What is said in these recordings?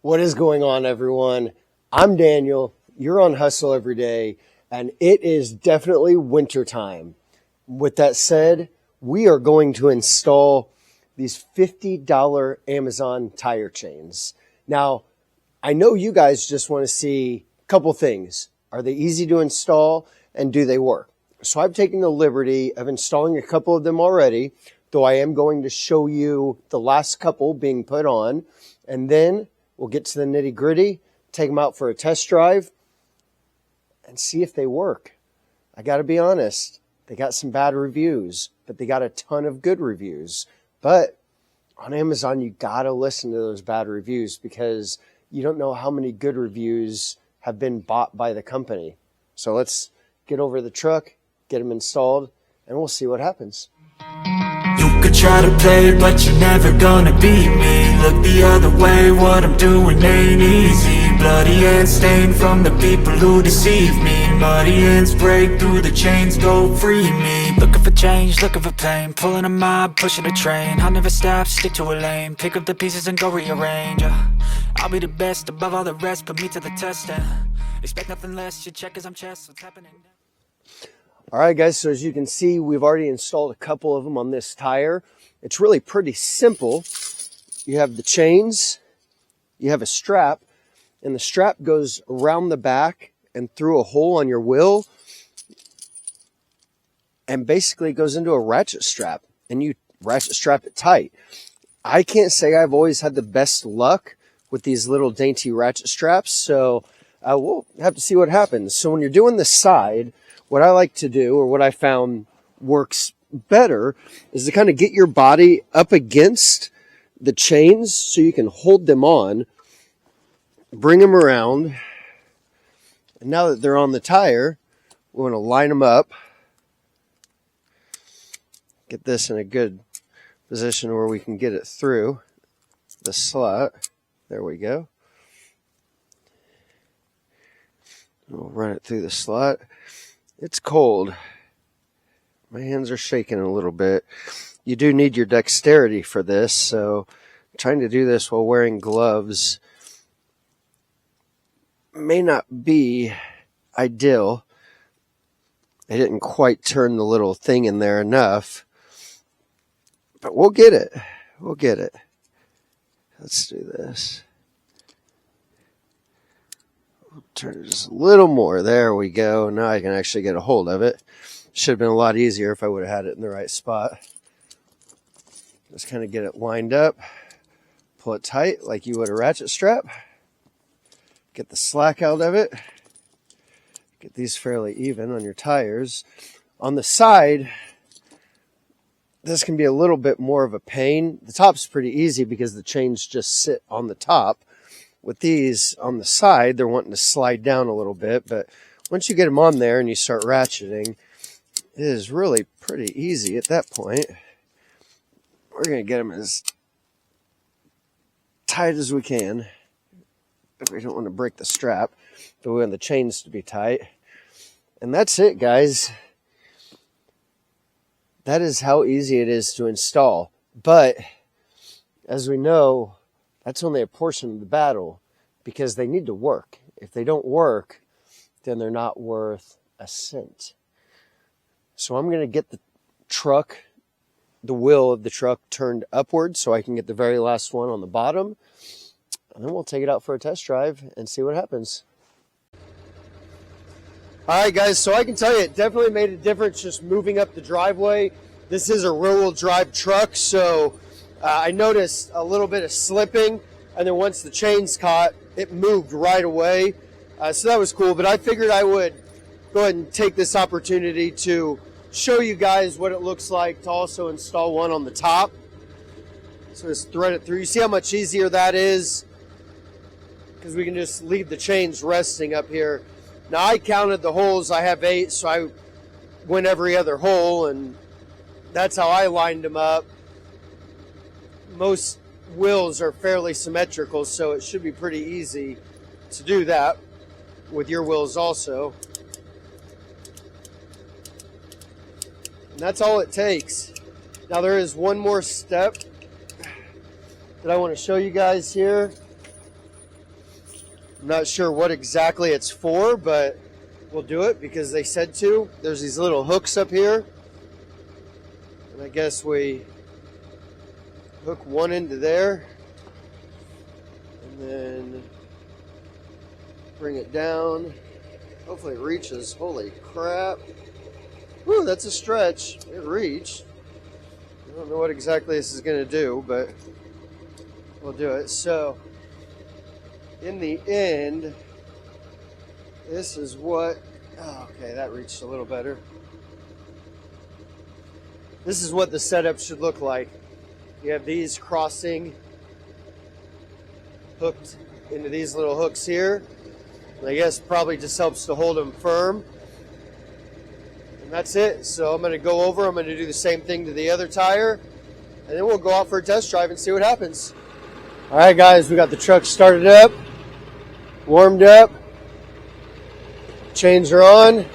What is going on, everyone? I'm Daniel. You're on Hustle Every Day, and it is definitely winter time. With that said, we are going to install these $50 Amazon tire chains. Now, I know you guys just want to see a couple things. Are they easy to install, and do they work? So I've taken the liberty of installing a couple of them already, though I am going to show you the last couple being put on, and then we'll get to the nitty gritty, take them out for a test drive, and see if they work. I got to be honest, they got some bad reviews, but they got a ton of good reviews. But on Amazon, you got to listen to those bad reviews because you don't know how many good reviews have been bought by the company. So let's get over the truck, get them installed, and we'll see what happens. You could try to play, but you're never gonna beat me. Look the other way, what I'm doing ain't easy. Bloody hands stained from the people who deceive me. Muddy hands break through the chains, go free me. Looking for change, looking for pain. Pulling a mob, pushing a train. I'll never stop, stick to a lane. Pick up the pieces and go rearrange. I'll be the best above all the rest, put me to the test and expect nothing less, you check as I'm chess, what's happening now? All right, guys, so as you can see, we've already installed a couple of them on this tire. It's really pretty simple. You have the chains, you have a strap, and the strap goes around the back and through a hole on your wheel, and basically goes into a ratchet strap, and you ratchet strap it tight. I can't say I've always had the best luck with these little dainty ratchet straps, so we'll have to see what happens. So when you're doing the side, what I like to do, or what I found works better, is to kind of get your body up against the chains so you can hold them on, bring them around, and now that they're on the tire, we want to line them up, get this in a good position where we can get it through the slot. There we go. We'll run it through the slot. It's cold. My hands are shaking a little bit. You do need your dexterity for this, so trying to do this while wearing gloves may not be ideal. I didn't quite turn the little thing in there enough, but we'll get it. We'll get it. Let's do this. Turn it just a little more. There we go. Now I can actually get a hold of it. Should have been a lot easier if I would have had it in the right spot. Just kind of get it lined up. Pull it tight like you would a ratchet strap. Get the slack out of it. Get these fairly even on your tires. On the side, this can be a little bit more of a pain. The top's pretty easy because the chains just sit on the top. With these on the side, they're wanting to slide down a little bit, but once you get them on there and you start ratcheting, it is really pretty easy at that point. We're going to get them as tight as we can. We don't want to break the strap, but we want the chains to be tight. And that's it, guys. That is how easy it is to install. But as we know, that's only a portion of the battle because they need to work. If they don't work, then they're not worth a cent. So I'm going to get the truck, the wheel of the truck turned upward so I can get the very last one on the bottom. And then we'll take it out for a test drive and see what happens. All right, guys, so I can tell you it definitely made a difference just moving up the driveway. This is a rear-wheel drive truck, so I noticed a little bit of slipping, and then once the chains caught, it moved right away. So that was cool, but I figured I would go ahead and take this opportunity to show you guys what it looks like to also install one on the top. So just thread it through. You see how much easier that is? Because we can just leave the chains resting up here. Now I counted the holes. I have 8, so I went every other hole, and that's how I lined them up. Most wheels are fairly symmetrical, so it should be pretty easy to do that with your wheels also. And that's all it takes. Now there is one more step that I want to show you guys here. I'm not sure what exactly it's for, but we'll do it because they said to. There's these little hooks up here. And I guess we hook one into there. And then bring it down. Hopefully it reaches. Holy crap. Whew, that's a stretch. It reached. I don't know what exactly this is going to do, but we'll do it. So, in the end, this is what... Oh, okay, that reached a little better. This is what the setup should look like. You have these crossing hooked into these little hooks here. And I guess probably just helps to hold them firm. And that's it. So I'm going to go over. I'm going to do the same thing to the other tire. And then we'll go out for a test drive and see what happens. All right, guys. We got the truck started up. Warmed up. Chains are on.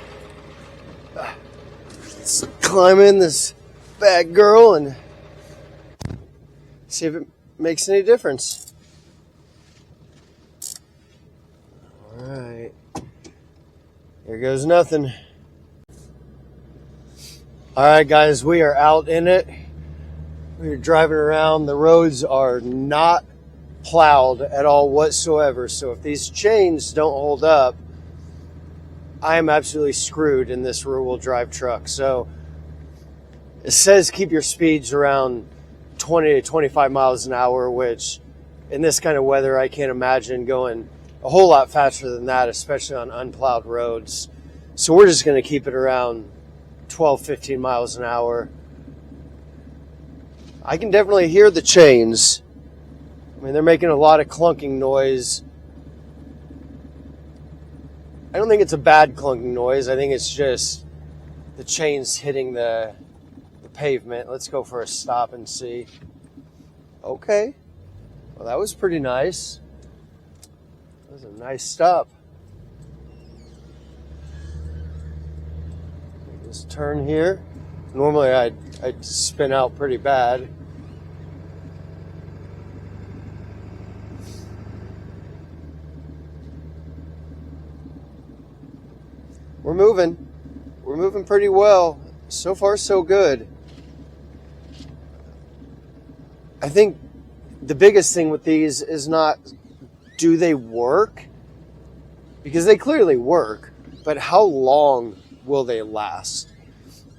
Let's climb in this bad girl and see if it makes any difference. All right. Here goes nothing. All right, guys, we are out in it. We're driving around. The roads are not plowed at all whatsoever. So if these chains don't hold up, I am absolutely screwed in this rear-wheel drive truck. So it says keep your speeds around 20 to 25 miles an hour, which in this kind of weather, I can't imagine going a whole lot faster than that, especially on unplowed roads. So we're just going to keep it around 12, 15 miles an hour. I can definitely hear the chains. I mean, they're making a lot of clunking noise. I don't think it's a bad clunking noise. I think it's just the chains hitting the pavement. Let's go for a stop and see. Okay. Well, that was pretty nice. That was a nice stop. This turn here. Normally I'd spin out pretty bad. We're moving. We're moving pretty well. So far, so good. I think the biggest thing with these is not do they work? Because they clearly work, but how long will they last?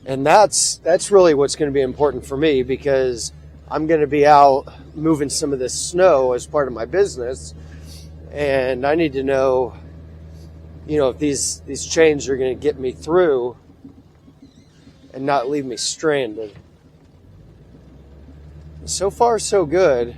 And that's really what's going to be important for me, because I'm going to be out moving some of this snow as part of my business, and I need to know, if these chains are going to get me through and not leave me stranded. So far, so good.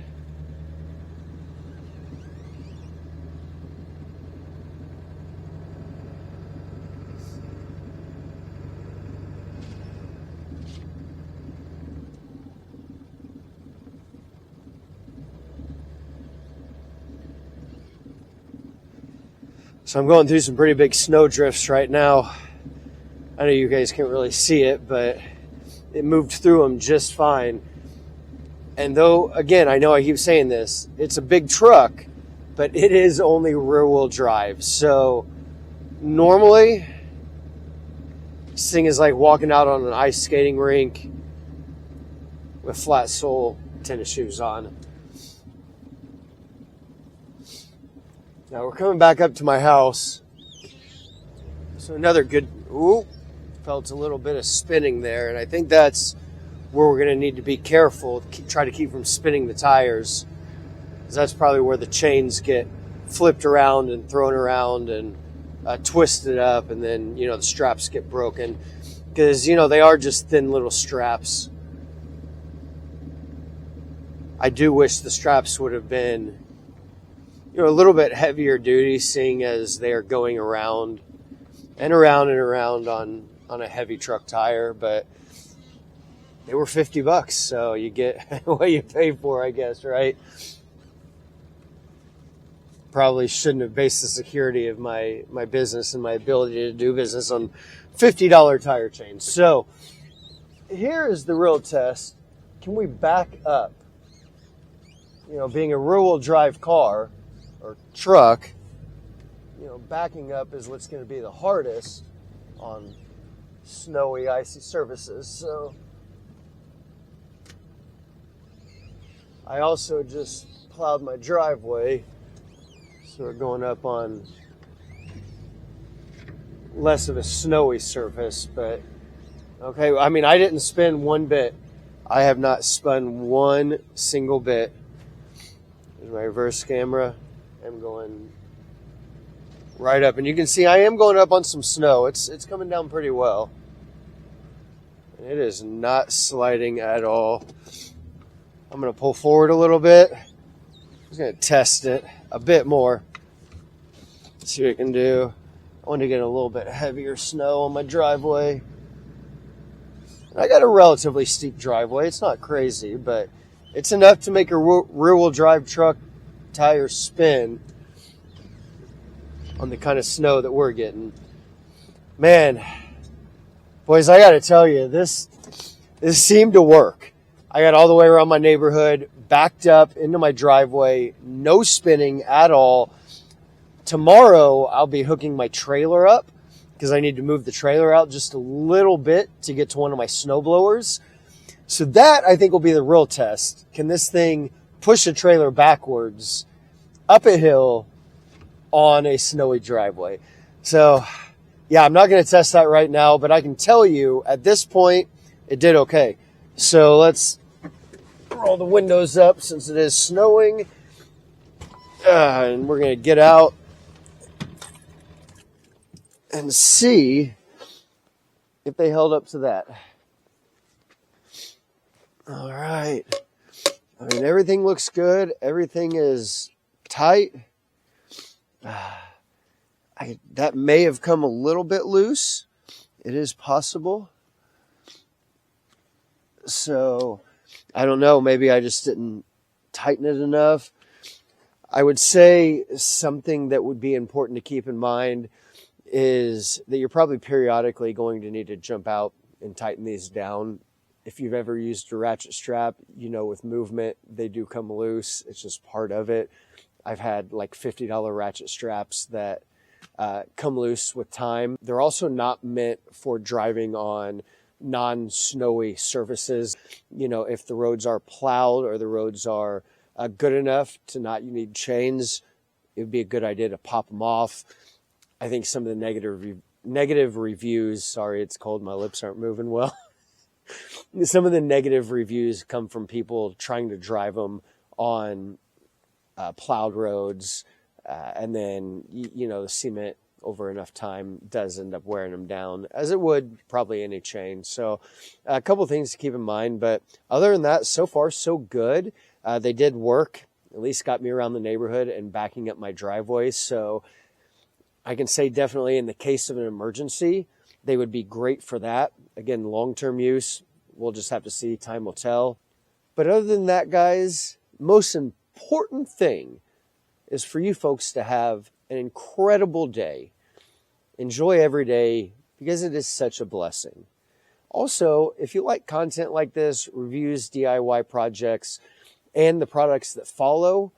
So I'm going through some pretty big snow drifts right now. I know you guys can't really see it, but it moved through them just fine. And though, again, I know I keep saying this, it's a big truck, but it is only rear-wheel drive. So normally, this thing is like walking out on an ice skating rink with flat sole tennis shoes on. Now we're coming back up to my house. So another good, felt a little bit of spinning there. And I think that's where we're going to need to be careful, try to keep from spinning the tires. Because that's probably where the chains get flipped around and thrown around and twisted up. And then, the straps get broken. Because, they are just thin little straps. I do wish the straps would have been a little bit heavier duty, seeing as they are going around and around and around on a heavy truck tire, but they were $50, so you get what you pay for, I guess, right? Probably shouldn't have based the security of my business and my ability to do business on $50 tire chains. So here is the real test. Can we back up? Being a rear-wheel drive car or truck, backing up is what's going to be the hardest on snowy, icy surfaces. So I also just plowed my driveway, so we're going up on less of a snowy surface, but okay, I mean, I didn't spin one bit. I have not spun one single bit. There's my reverse camera. I'm going right up, and you can see I am going up on some snow. It's coming down pretty well, and it is not sliding at all. I'm going to pull forward a little bit. I'm just going to test it a bit more. See what I can do. I want to get a little bit heavier snow on my driveway. I got a relatively steep driveway. It's not crazy, but it's enough to make a rear-wheel drive truck tire spin on the kind of snow that we're getting. Man, boys, I got to tell you, this seemed to work. I got all the way around my neighborhood, backed up into my driveway, no spinning at all. Tomorrow, I'll be hooking my trailer up because I need to move the trailer out just a little bit to get to one of my snow blowers. So that, I think, will be the real test. Can this thing push a trailer backwards up a hill on a snowy driveway? So, yeah, I'm not going to test that right now, but I can tell you at this point, it did okay. So let's roll the windows up since it is snowing. And we're going to get out and see if they held up to that. All right. I mean, everything looks good. Everything is tight. That may have come a little bit loose. It is possible. So, I don't know. Maybe I just didn't tighten it enough. I would say something that would be important to keep in mind is that you're probably periodically going to need to jump out and tighten these down. If you've ever used a ratchet strap, with movement, they do come loose. It's just part of it. I've had like $50 ratchet straps that come loose with time. They're also not meant for driving on non-snowy surfaces. If the roads are plowed or the roads are good enough to not need chains, it would be a good idea to pop them off. I think some of the negative reviews, sorry, it's cold, my lips aren't moving well. Some of the negative reviews come from people trying to drive them on plowed roads, and then, the cement over enough time does end up wearing them down, as it would probably any chain. So a couple things to keep in mind, but other than that, so far, so good. They did work, at least got me around the neighborhood and backing up my driveway. So I can say definitely in the case of an emergency, they would be great for that. Again, long-term use, we'll just have to see. Time will tell. But other than that, guys, most important thing is for you folks to have an incredible day. Enjoy every day because it is such a blessing. Also, if you like content like this, reviews, DIY projects, and the products that follow,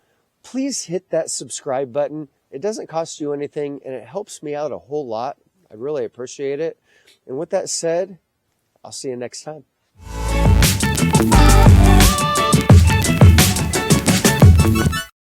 please hit that subscribe button. It doesn't cost you anything, and it helps me out a whole lot. I really appreciate it. And with that said, I'll see you next time.